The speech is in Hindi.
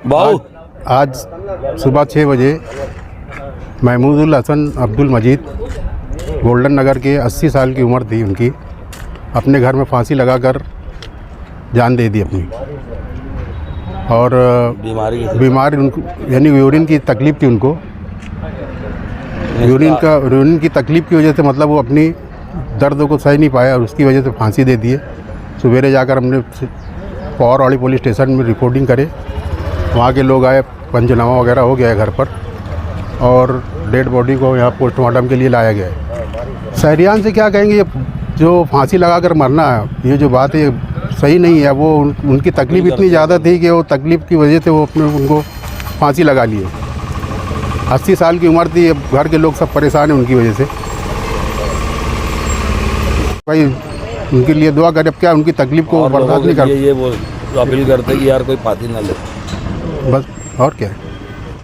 आज सुबह 6 बजे महमूदुल हसन अब्दुल मजीद गोल्डन नगर के 80 साल की उम्र थी उनकी, अपने घर में फांसी लगाकर जान दे दी अपनी। और बीमारी उनको यानी यूरिन की तकलीफ़ थी उनको। यूरिन की तकलीफ़ की वजह से मतलब वो अपनी दर्द को सह नहीं पाया और उसकी वजह से फांसी दे दिए। सवेरे जाकर हमने पौरवाड़ी पुलिस स्टेशन में रिपोर्टिंग करे, वहाँ के लोग आए, पंचनामा वगैरह हो गया है घर पर और डेड बॉडी को यहाँ पोस्टमार्टम के लिए लाया गया है। शहरियान से क्या कहेंगे, ये जो फांसी लगाकर मरना है, ये जो बात है सही नहीं है। वो उनकी तकलीफ़ इतनी ज़्यादा थी कि वो तकलीफ़ की वजह से वो उनको फांसी लगा लिए। 80 साल की उम्र थी, अब घर के लोग सब परेशान हैं उनकी वजह से। भाई उनके लिए दुआ करें, अब क्या उनकी तकलीफ़ को बर्दाश्त नहीं कर। ये वो अपील करते कि यार कोई फांसी ना ले, बस और क्या है।